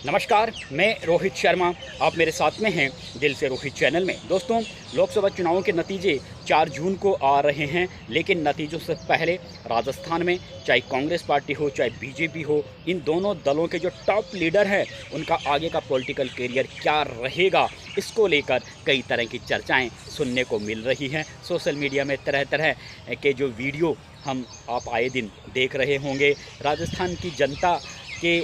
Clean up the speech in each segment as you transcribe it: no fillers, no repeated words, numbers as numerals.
नमस्कार, मैं रोहित शर्मा। आप मेरे साथ में हैं दिल से रोहित चैनल में। दोस्तों, लोकसभा चुनावों के नतीजे 4 जून को आ रहे हैं, लेकिन नतीजों से पहले राजस्थान में चाहे कांग्रेस पार्टी हो चाहे बीजेपी हो, इन दोनों दलों के जो टॉप लीडर हैं उनका आगे का पॉलिटिकल करियर क्या रहेगा, इसको लेकर कई तरह की चर्चाएं सुनने को मिल रही हैं। सोशल मीडिया में तरह तरह के जो वीडियो आप आए दिन देख रहे होंगे। राजस्थान की जनता के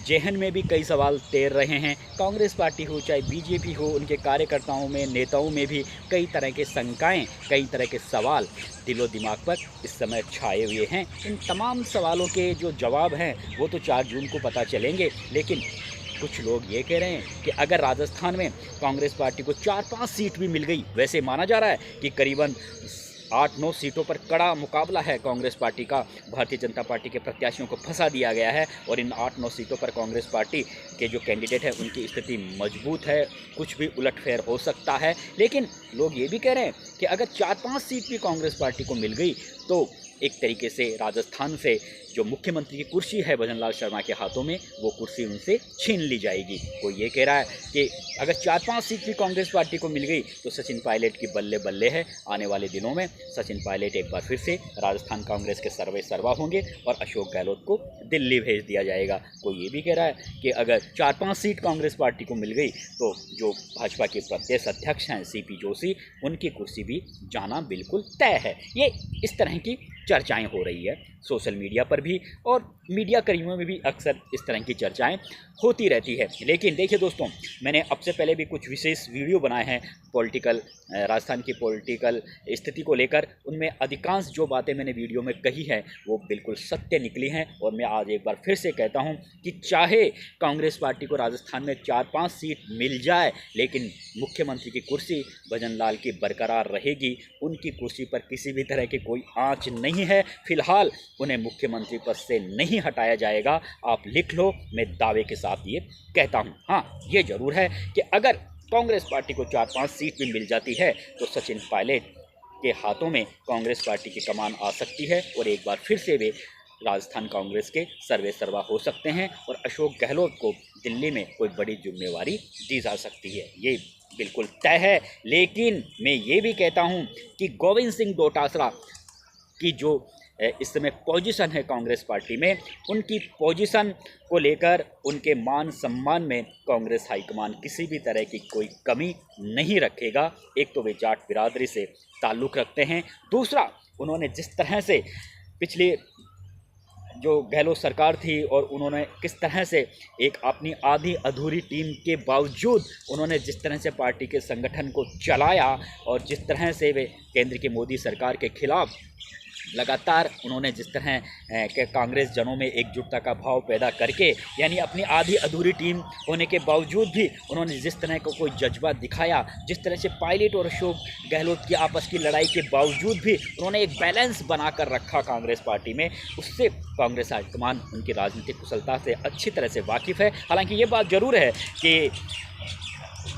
जेहन में भी कई सवाल तैर रहे हैं। कांग्रेस पार्टी हो चाहे बीजेपी हो, उनके कार्यकर्ताओं में, नेताओं में भी कई तरह के शंकाएं, कई तरह के सवाल दिलो दिमाग पर इस समय छाए हुए हैं। इन तमाम सवालों के जो जवाब हैं वो तो 4 जून को पता चलेंगे, लेकिन कुछ लोग ये कह रहे हैं कि अगर राजस्थान में कांग्रेस पार्टी को 4-5 सीट भी मिल गई, वैसे माना जा रहा है कि करीबन 8-9 सीटों पर कड़ा मुकाबला है कांग्रेस पार्टी का। भारतीय जनता पार्टी के प्रत्याशियों को फंसा दिया गया है और इन 8-9 सीटों पर कांग्रेस पार्टी के जो कैंडिडेट हैं उनकी स्थिति मजबूत है, कुछ भी उलटफेर हो सकता है। लेकिन लोग ये भी कह रहे हैं कि अगर 4-5 सीट भी कांग्रेस पार्टी को मिल गई तो एक तरीके से राजस्थान से जो मुख्यमंत्री की कुर्सी है भजनलाल शर्मा के हाथों में, वो कुर्सी उनसे छीन ली जाएगी। कोई ये कह रहा है कि अगर 4-5 सीट भी कांग्रेस पार्टी को मिल गई तो सचिन पायलट की बल्ले बल्ले है। आने वाले दिनों में सचिन पायलट एक बार फिर से राजस्थान कांग्रेस के सर्वे सर्वा होंगे और अशोक गहलोत को दिल्ली भेज दिया जाएगा। कोई ये भी कह रहा है कि अगर 4-5 सीट कांग्रेस पार्टी को मिल गई तो जो भाजपा के प्रदेश अध्यक्ष हैं सीपी जोशी, उनकी कुर्सी भी जाना बिल्कुल तय है। ये इस तरह की चर्चाएं हो रही है सोशल मीडिया पर भी, और मीडिया कर्मियों में भी अक्सर इस तरह की चर्चाएं होती रहती है। लेकिन देखिए दोस्तों, मैंने अब से पहले भी कुछ विशेष वीडियो बनाए हैं राजस्थान की पॉलिटिकल स्थिति को लेकर। उनमें अधिकांश जो बातें मैंने वीडियो में कही हैं वो बिल्कुल सत्य निकली हैं। और मैं आज एक बार फिर से कहता हूं कि चाहे कांग्रेस पार्टी को राजस्थान में 4-5 सीट मिल जाए, लेकिन मुख्यमंत्री की कुर्सी भजनलाल की बरकरार रहेगी। उनकी कुर्सी पर किसी भी तरह की कोई आँच नहीं है। फिलहाल उन्हें मुख्यमंत्री पद से नहीं हटाया जाएगा। आप लिख लो, मैं दावे के साथ ये कहता हूँ। हाँ, ये जरूर है कि अगर कांग्रेस पार्टी को 4-5 सीट भी मिल जाती है तो सचिन पायलट के हाथों में कांग्रेस पार्टी की कमान आ सकती है और एक बार फिर से वे राजस्थान कांग्रेस के सर्वे सर्वा हो सकते हैं और अशोक गहलोत को दिल्ली में कोई बड़ी जिम्मेवारी दी जा सकती है। ये बिल्कुल तय है। लेकिन मैं ये भी कहता हूँ कि गोविंद सिंह डोटासरा की जो इस समय पोजीशन है कांग्रेस पार्टी में, उनकी पोजीशन को लेकर उनके मान सम्मान में कांग्रेस हाईकमान किसी भी तरह की कोई कमी नहीं रखेगा। एक तो वे जाट बिरादरी से ताल्लुक़ रखते हैं, दूसरा उन्होंने जिस तरह से पिछले जो गहलोत सरकार थी और उन्होंने किस तरह से एक अपनी आधी अधूरी टीम के बावजूद उन्होंने जिस तरह से पार्टी के संगठन को चलाया और जिस तरह से वे केंद्र की मोदी सरकार के खिलाफ लगातार उन्होंने जिस तरह के कांग्रेस जनों में एकजुटता का भाव पैदा करके, यानी अपनी आधी अधूरी टीम होने के बावजूद भी उन्होंने जिस तरह का कोई जज्बा दिखाया, जिस तरह से पायलट और अशोक गहलोत की आपस की लड़ाई के बावजूद भी उन्होंने एक बैलेंस बनाकर रखा कांग्रेस पार्टी में, उससे कांग्रेस हाईकमान उनकी राजनीतिक कुशलता से अच्छी तरह से वाकिफ़ है। हालांकि ये बात ज़रूर है कि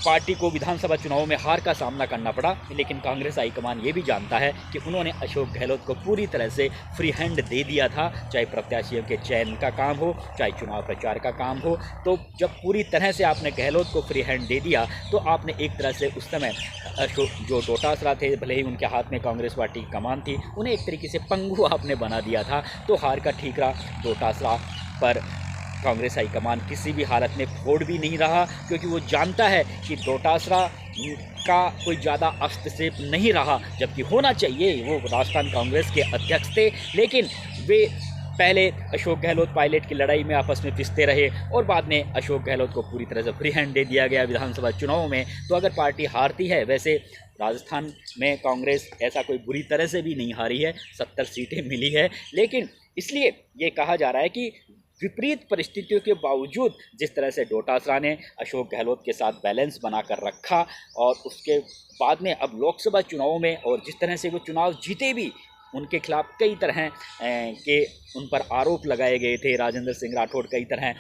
पार्टी को विधानसभा चुनावों में हार का सामना करना पड़ा, लेकिन कांग्रेस हाईकमान ये भी जानता है कि उन्होंने अशोक गहलोत को पूरी तरह से फ्री हैंड दे दिया था, चाहे प्रत्याशियों के चयन का काम हो चाहे चुनाव प्रचार का काम हो। तो जब पूरी तरह से आपने गहलोत को फ्री हैंड दे दिया तो आपने एक तरह से उस समय अशोक जो डोटासरा थे, भले ही उनके हाथ में कांग्रेस पार्टी की कमान थी, उन्हें एक तरीके से पंगु आपने बना दिया था। तो हार का ठीकरा डोटासरा पर कांग्रेस हाईकमान किसी भी हालत में फोड़ भी नहीं रहा, क्योंकि वो जानता है कि डोटासरा का कोई ज़्यादा हस्तक्षेप नहीं रहा, जबकि होना चाहिए। वो राजस्थान कांग्रेस के अध्यक्ष थे, लेकिन वे पहले अशोक गहलोत पायलट की लड़ाई में आपस में पिसते रहे और बाद में अशोक गहलोत को पूरी तरह से फ्री हैंड दे दिया गया विधानसभा चुनावों में। तो अगर पार्टी हारती है, वैसे राजस्थान में कांग्रेस ऐसा कोई बुरी तरह से भी नहीं हारी है, 70 सीटें मिली है, लेकिन इसलिए ये कहा जा रहा है कि विपरीत परिस्थितियों के बावजूद जिस तरह से डोटासरा ने अशोक गहलोत के साथ बैलेंस बनाकर रखा और उसके बाद में अब लोकसभा चुनावों में और जिस तरह से वो चुनाव जीते भी, उनके खिलाफ कई तरह के उन पर आरोप लगाए गए थे। राजेंद्र सिंह राठौड़ कई तरह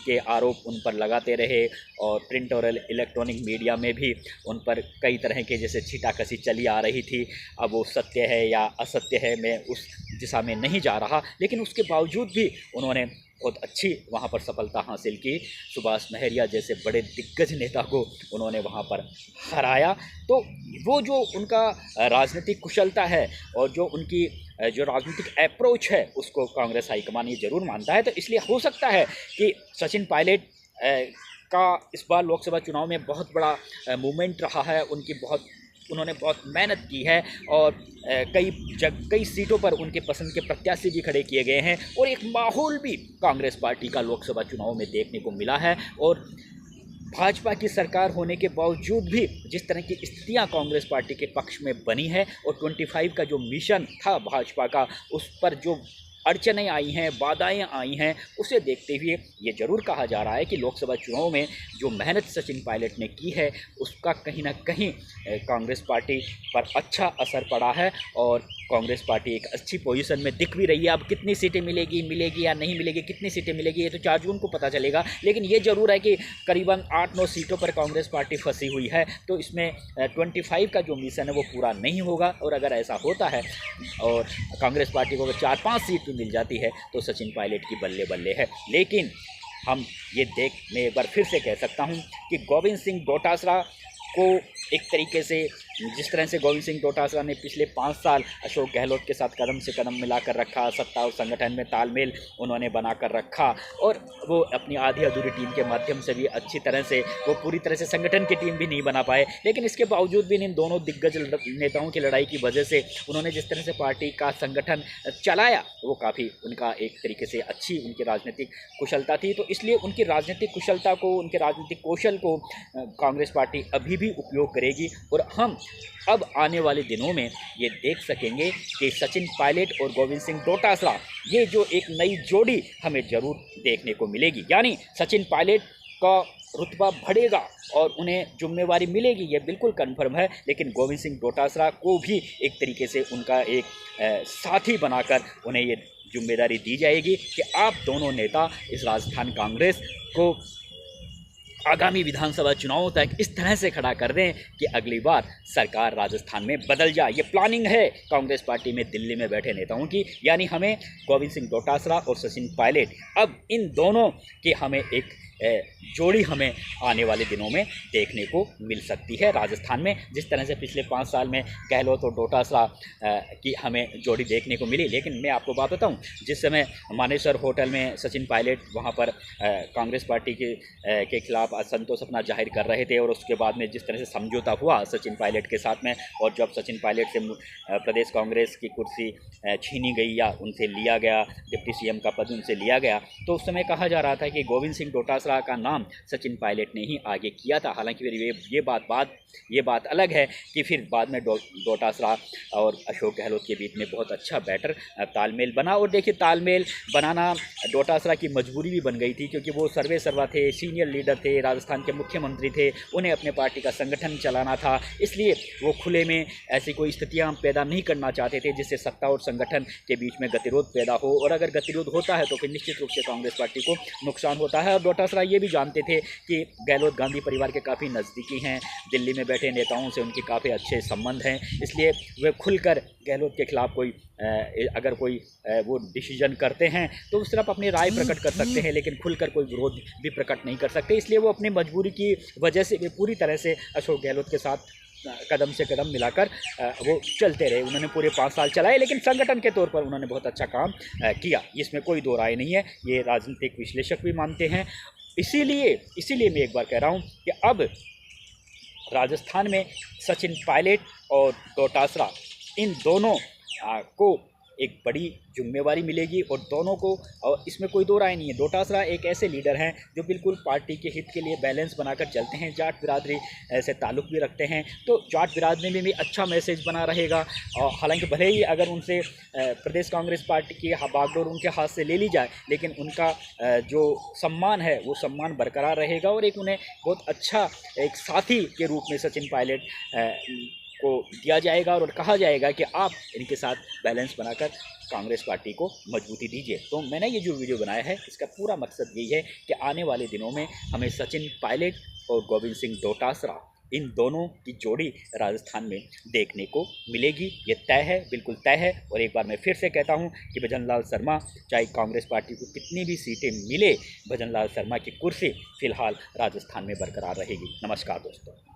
के आरोप उन पर लगाते रहे और प्रिंट और इलेक्ट्रॉनिक मीडिया में भी उन पर कई तरह के जैसे छीटाकशी चली आ रही थी। अब वो सत्य है या असत्य है, मैं उस दिशा में नहीं जा रहा, लेकिन उसके बावजूद भी उन्होंने बहुत अच्छी वहाँ पर सफलता हासिल की। सुभाष महरिया जैसे बड़े दिग्गज नेता को उन्होंने वहाँ पर हराया। तो वो जो उनका राजनीतिक कुशलता है और जो उनकी जो राजनीतिक अप्रोच है उसको कांग्रेस हाईकमान ये ज़रूर मानता है। तो इसलिए हो सकता है कि सचिन पायलट का इस बार लोकसभा चुनाव में बहुत बड़ा मूवमेंट रहा है। उन्होंने बहुत मेहनत की है और कई सीटों पर उनके पसंद के प्रत्याशी भी खड़े किए गए हैं और एक माहौल भी कांग्रेस पार्टी का लोकसभा चुनाव में देखने को मिला है। और भाजपा की सरकार होने के बावजूद भी जिस तरह की स्थितियां कांग्रेस पार्टी के पक्ष में बनी है और 25 का जो मिशन था भाजपा का, उस पर जो अड़चनें आई हैं, बाधाएं आई हैं, उसे देखते हुए ये ज़रूर कहा जा रहा है कि लोकसभा चुनाव में जो मेहनत सचिन पायलट ने की है उसका कहीं ना कहीं कांग्रेस पार्टी पर अच्छा असर पड़ा है और कांग्रेस पार्टी एक अच्छी पोजीशन में दिख भी रही है। अब कितनी सीटें मिलेगी या नहीं मिलेगी, कितनी सीटें मिलेगी, ये तो 4 जून को पता चलेगा। लेकिन ये ज़रूर है कि करीबन 8-9 सीटों पर कांग्रेस पार्टी फंसी हुई है। तो इसमें 25 का जो मिशन है वो पूरा नहीं होगा और अगर ऐसा होता है और कांग्रेस पार्टी को अगर 4-5 सीट भी मिल जाती है तो सचिन पायलट की बल्ले बल्ले है। लेकिन हम ये मैं एक बार फिर से कह सकता हूँ कि गोविंद सिंह डोटासरा को एक तरीके से जिस तरह से गोविंद सिंह डोटासरा ने पिछले 5 साल अशोक गहलोत के साथ कदम से कदम मिलाकर रखा, सत्ता और संगठन में तालमेल उन्होंने बनाकर रखा और वो अपनी आधी अधूरी टीम के माध्यम से भी अच्छी तरह से वो पूरी तरह से संगठन की टीम भी नहीं बना पाए। लेकिन इसके बावजूद भी इन दोनों दिग्गज नेताओं की लड़ाई की वजह से उन्होंने जिस तरह से पार्टी का संगठन चलाया वो काफ़ी उनका एक तरीके से अच्छी उनकी राजनीतिक कुशलता थी। तो इसलिए उनकी राजनीतिक कुशलता को, उनके राजनीतिक कौशल को कांग्रेस पार्टी अभी भी उपयोग करेगी और हम अब आने वाले दिनों में ये देख सकेंगे कि सचिन पायलट और गोविंद सिंह डोटासरा ये जो एक नई जोड़ी हमें ज़रूर देखने को मिलेगी। यानी सचिन पायलट का रुतबा बढ़ेगा और उन्हें जिम्मेवारी मिलेगी, ये बिल्कुल कन्फर्म है। लेकिन गोविंद सिंह डोटासरा को भी एक तरीके से उनका एक साथी बनाकर उन्हें ये जिम्मेदारी दी जाएगी कि आप दोनों नेता इस राजस्थान कांग्रेस को आगामी विधानसभा चुनावों तक इस तरह से खड़ा कर दें कि अगली बार सरकार राजस्थान में बदल जाए। ये प्लानिंग है कांग्रेस पार्टी में दिल्ली में बैठे नेताओं की। यानी हमें गोविंद सिंह डोटासरा और सचिन पायलट, अब इन दोनों की हमें एक जोड़ी हमें आने वाले दिनों में देखने को मिल सकती है राजस्थान में। जिस तरह से पिछले 5 साल में गहलोत और डोटासरा की हमें जोड़ी देखने को मिली। लेकिन मैं आपको बात बताऊं, जिस समय मानेसर होटल में सचिन पायलट वहां पर कांग्रेस पार्टी के खिलाफ असंतोष अपना जाहिर कर रहे थे और उसके बाद में जिस तरह से समझौता हुआ सचिन पायलट के साथ में और जब सचिन पायलट से प्रदेश कांग्रेस की कुर्सी छीनी गई या उनसे लिया गया, डिप्टी सीएम का पद उनसे लिया गया, तो उस समय कहा जा रहा था कि गोविंद सिंह डोटासरा का नाम सचिन पायलट ने ही आगे किया था। हालांकि फिर ये बात अलग है कि फिर बाद में डोटासरा और अशोक गहलोत के बीच में बहुत अच्छा बेटर तालमेल बना। और देखिए, तालमेल बनाना डोटासरा की मजबूरी भी बन गई थी क्योंकि वो सर्वे सर्वा थे, सीनियर लीडर थे, राजस्थान के मुख्यमंत्री थे, उन्हें अपने पार्टी का संगठन चलाना था। इसलिए वो खुले में ऐसी कोई स्थितियाँ पैदा नहीं करना चाहते थे जिससे सत्ता और संगठन के बीच में गतिरोध पैदा हो। और अगर गतिरोध होता है तो फिर निश्चित रूप से कांग्रेस पार्टी को नुकसान होता है। और डोटासरा ये भी जानते थे कि गहलोत गांधी परिवार के काफ़ी नज़दीकी हैं, दिल्ली में बैठे नेताओं से उनके काफ़ी अच्छे संबंध हैं। इसलिए वे खुलकर गहलोत के खिलाफ अगर कोई वो डिसीजन करते हैं तो वो सिर्फ अपनी राय प्रकट कर सकते हैं, लेकिन खुलकर कोई विरोध भी प्रकट नहीं कर सकते। इसलिए वो अपनी मजबूरी की वजह से वे पूरी तरह से अशोक गहलोत के साथ कदम से कदम मिलाकर वो चलते रहे। उन्होंने पूरे 5 साल चलाए, लेकिन संगठन के तौर पर उन्होंने बहुत अच्छा काम किया, इसमें कोई दो राय नहीं है, ये राजनीतिक विश्लेषक भी मानते हैं। इसीलिए मैं एक बार कह रहा हूँ कि अब राजस्थान में सचिन पायलट और डोटासरा इन दोनों को एक बड़ी जिम्मेवारी मिलेगी और दोनों को, और इसमें कोई दो राय नहीं है। डोटासरा एक ऐसे लीडर हैं जो बिल्कुल पार्टी के हित के लिए बैलेंस बनाकर चलते हैं, जाट बिरादरी से ताल्लुक़ भी रखते हैं, तो जाट बिरादरी में भी अच्छा मैसेज बना रहेगा। और हालांकि भले ही अगर उनसे प्रदेश कांग्रेस पार्टी की बागडोर उनके हाथ से ले ली जाए, लेकिन उनका जो सम्मान है वो सम्मान बरकरार रहेगा और एक उन्हें बहुत अच्छा एक साथी के रूप में सचिन पायलट को दिया जाएगा और कहा जाएगा कि आप इनके साथ बैलेंस बनाकर कांग्रेस पार्टी को मजबूती दीजिए। तो मैंने ये जो वीडियो बनाया है इसका पूरा मकसद यही है कि आने वाले दिनों में हमें सचिन पायलट और गोविंद सिंह डोटासरा इन दोनों की जोड़ी राजस्थान में देखने को मिलेगी। ये तय है, बिल्कुल तय है। और एक बार मैं फिर से कहता हूँ कि भजनलाल शर्मा, चाहे कांग्रेस पार्टी को कितनी भी सीटें मिले, भजनलाल शर्मा की कुर्सी फिलहाल राजस्थान में बरकरार रहेगी। नमस्कार दोस्तों।